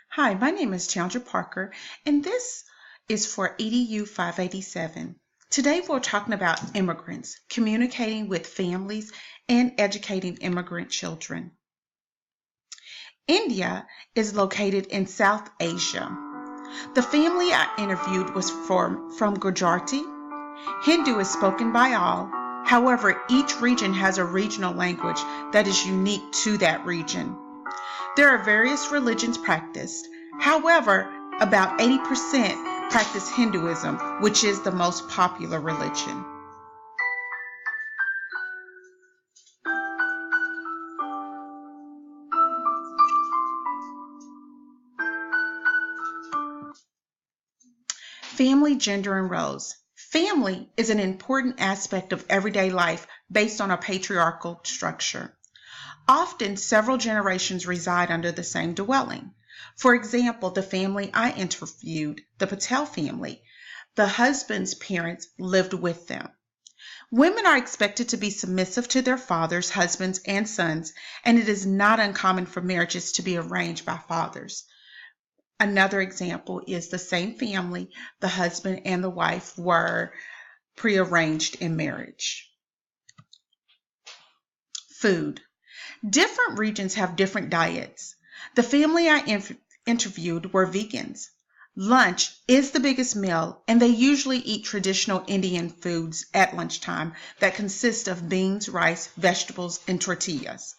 Hi, my name is Chandra Parker, and this is for EDU 587. Today we're talking about immigrants, communicating with families, and educating immigrant children. India is located in South Asia. The family I interviewed was from Gujarati. Hindu is spoken by all. However, each region has a regional language that is unique to that region. There are various religions practiced. However, about 80% practice Hinduism, which is the most popular religion. Family, gender, and roles. Family is an important aspect of everyday life based on a patriarchal structure. Often, several generations reside under the same dwelling. For example, the family I interviewed, the Patel family, the husband's parents lived with them. Women are expected to be submissive to their fathers, husbands, and sons, and it is not uncommon for marriages to be arranged by fathers. Another example is the same family, the husband and the wife were prearranged in marriage. Food. Different regions have different diets. The family I interviewed were vegans. Lunch is the biggest meal, and they usually eat traditional Indian foods at lunchtime that consist of beans, rice, vegetables, and tortillas.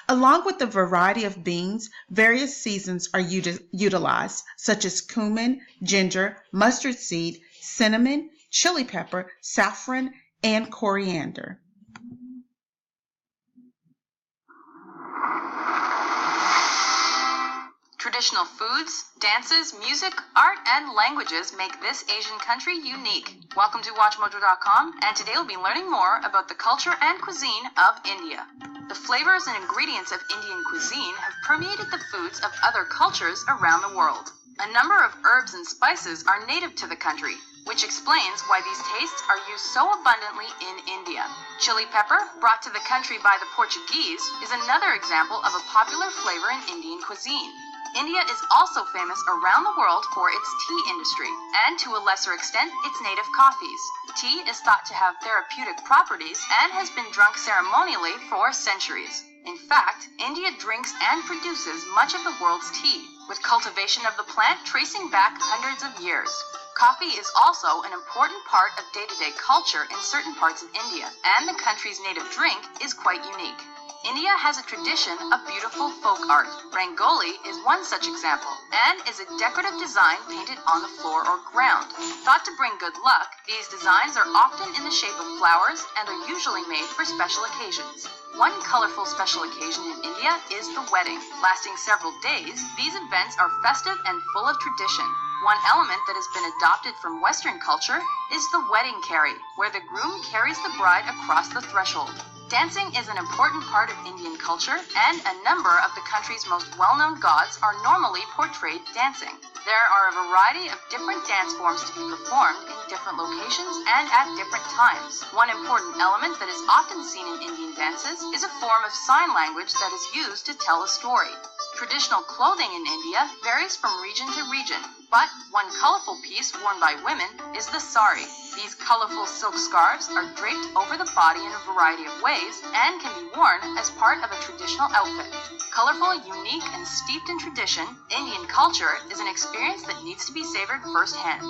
Along with the variety of beans, various seasons are utilized, such as cumin, ginger, mustard seed, cinnamon, chili pepper, saffron, and coriander. Traditional foods, dances, music, art, and languages make this Asian country unique. Welcome to WatchMojo.com, and today we'll be learning more about the culture and cuisine of India. The flavors and ingredients of Indian cuisine have permeated the foods of other cultures around the world. A number of herbs and spices are native to the country, which explains why these tastes are used so abundantly in India. Chili pepper, brought to the country by the Portuguese, is another example of a popular flavor in Indian cuisine. India is also famous around the world for its tea industry, and to a lesser extent, its native coffees. Tea is thought to have therapeutic properties and has been drunk ceremonially for centuries. In fact, India drinks and produces much of the world's tea, with cultivation of the plant tracing back hundreds of years. Coffee is also an important part of day-to-day culture in certain parts of India, and the country's native drink is quite unique. India has a tradition of beautiful folk art. Rangoli is one such example, and is a decorative design painted on the floor or ground. Thought to bring good luck, these designs are often in the shape of flowers and are usually made for special occasions. One colorful special occasion in India is the wedding. Lasting several days, these events are festive and full of tradition. One element that has been adopted from Western culture is the wedding carry, where the groom carries the bride across the threshold. Dancing is an important part of Indian culture, and a number of the country's most well-known gods are normally portrayed dancing. There are a variety of different dance forms to be performed in different locations and at different times. One important element that is often seen in Indian dances is a form of sign language that is used to tell a story. Traditional clothing in India varies from region to region, but one colorful piece worn by women is the sari. These colorful silk scarves are draped over the body in a variety of ways and can be worn as part of a traditional outfit. Colorful, unique, and steeped in tradition, Indian culture is an experience that needs to be savored firsthand.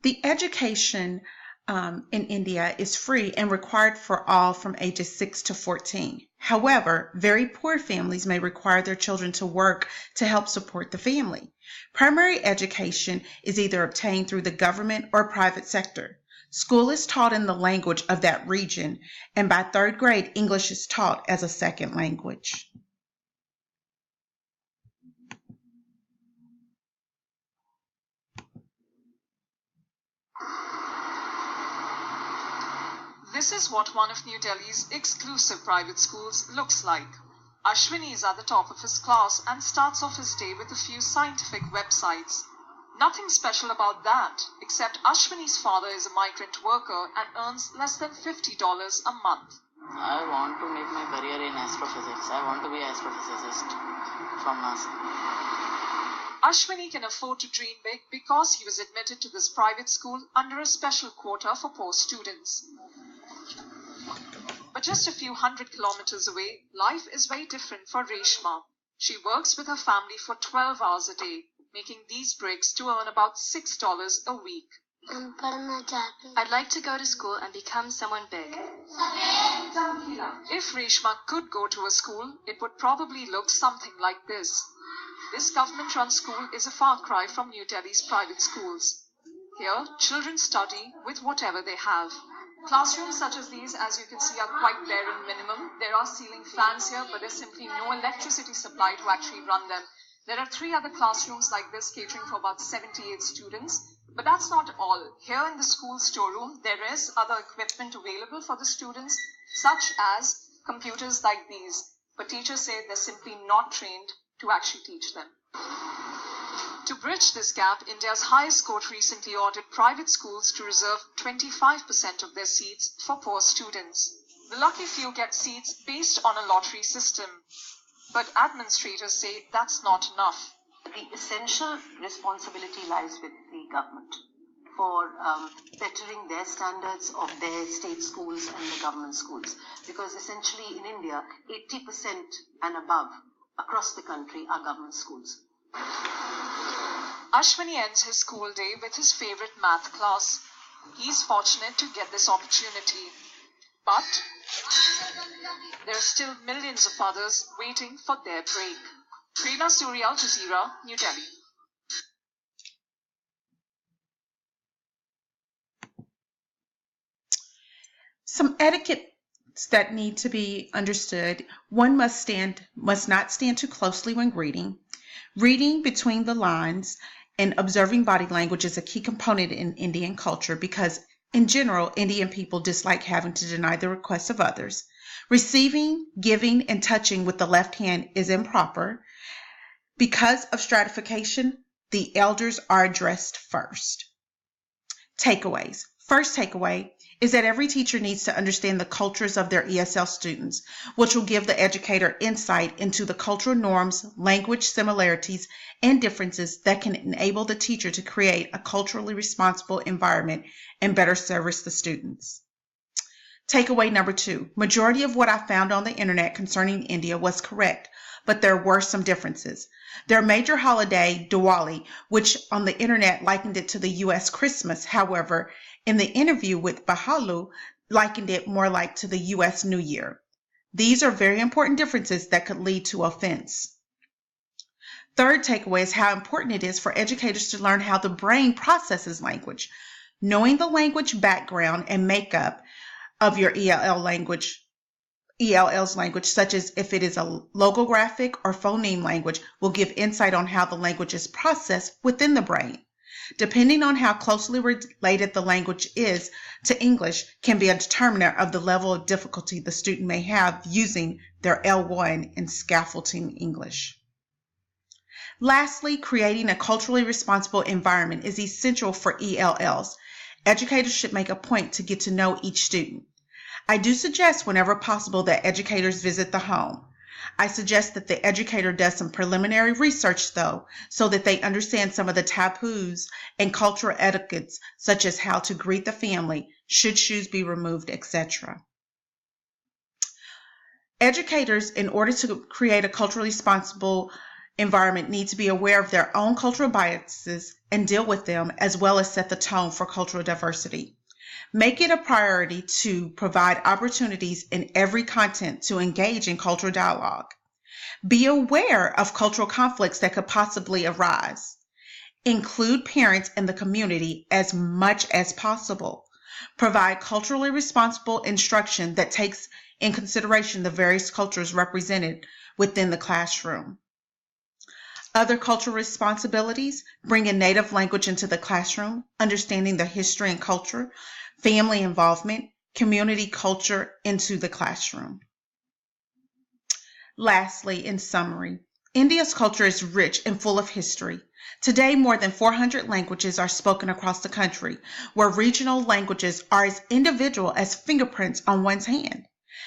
The education in India is free and required for all from ages 6 to 14. However, very poor families may require their children to work to help support the family. Primary education is either obtained through the government or private sector. School is taught in the language of that region, and by third grade, English is taught as a second language. This is what one of New Delhi's exclusive private schools looks like. Ashwini is at the top of his class and starts off his day with a few scientific websites. Nothing special about that, except Ashwini's father is a migrant worker and earns less than $50 a month. I want to make my career in astrophysics. I want to be an astrophysicist from NASA. Ashwini can afford to dream big because he was admitted to this private school under a special quota for poor students. But just a few hundred kilometers away, life is very different for Reshma. She works with her family for 12 hours a day, making these breaks to earn about $6 a week. I'd like to go to school and become someone big. If Reshma could go to a school, it would probably look something like this. This government-run school is a far cry from New Delhi's private schools. Here, children study with whatever they have. Classrooms such as these, as you can see, are quite bare and minimum. There are ceiling fans here, but there's simply no electricity supply to actually run them. There are 3 other classrooms like this catering for about 78 students. But that's not all. Here in the school storeroom, there is other equipment available for the students, such as computers like these. But teachers say they're simply not trained to actually teach them. To bridge this gap, India's highest court recently ordered private schools to reserve 25% of their seats for poor students. The lucky few get seats based on a lottery system. But administrators say that's not enough. The essential responsibility lies with the government for bettering their standards of their state schools and the government schools. Because essentially in India, 80% and above across the country are government schools. Ashwini ends his school day with his favorite math class. He's fortunate to get this opportunity. But there are still millions of others waiting for their break. Prerna Suri, Al Jazeera, New Delhi. Some etiquette that need to be understood. One must not stand too closely when greeting. Reading between the lines and observing body language is a key component in Indian culture because, in general, Indian people dislike having to deny the requests of others. Receiving, giving, and touching with the left hand is improper. Because of stratification, the elders are addressed first. Takeaways. First takeaway is that every teacher needs to understand the cultures of their ESL students, which will give the educator insight into the cultural norms, language similarities, and differences that can enable the teacher to create a culturally responsible environment and better service the students. Takeaway number 2. Majority of what I found on the internet concerning India was correct, but there were some differences. Their major holiday, Diwali, which on the internet likened it to the U.S. Christmas, however, in the interview with Bahalu, likened it more like to the U.S. New Year. These are very important differences that could lead to offense. Third takeaway is how important it is for educators to learn how the brain processes language. Knowing the language background and makeup of your ELL's language, such as if it is a logographic or phoneme language, will give insight on how the language is processed within the brain. Depending on how closely related the language is to English can be a determiner of the level of difficulty the student may have using their L1 in scaffolding English. Lastly, creating a culturally responsible environment is essential for ELLs. Educators should make a point to get to know each student. I do suggest whenever possible that educators visit the home. I suggest that the educator does some preliminary research, though, so that they understand some of the taboos and cultural etiquettes, such as how to greet the family, should shoes be removed, etc. Educators, in order to create a culturally responsible environment, need to be aware of their own cultural biases and deal with them, as well as set the tone for cultural diversity. Make it a priority to provide opportunities in every content to engage in cultural dialogue. Be aware of cultural conflicts that could possibly arise. Include parents and the community as much as possible. Provide culturally responsible instruction that takes in consideration the various cultures represented within the classroom. Other cultural responsibilities: bring a native language into the classroom, understanding the history and culture, family involvement, community culture into the classroom. Lastly, in summary, India's culture is rich and full of history. Today, more than 400 languages are spoken across the country, where regional languages are as individual as fingerprints on one's hand.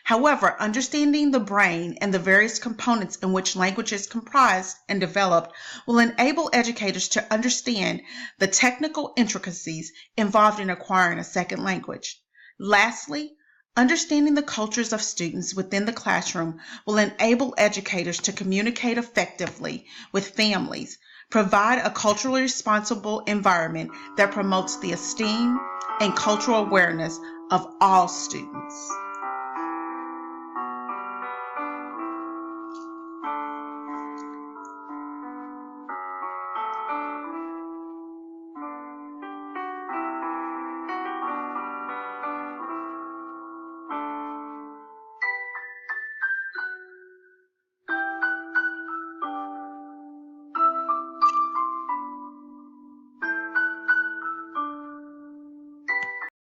However, understanding the brain and the various components in which language is comprised and developed will enable educators to understand the technical intricacies involved in acquiring a second language. Lastly, understanding the cultures of students within the classroom will enable educators to communicate effectively with families, provide a culturally responsible environment that promotes the esteem and cultural awareness of all students.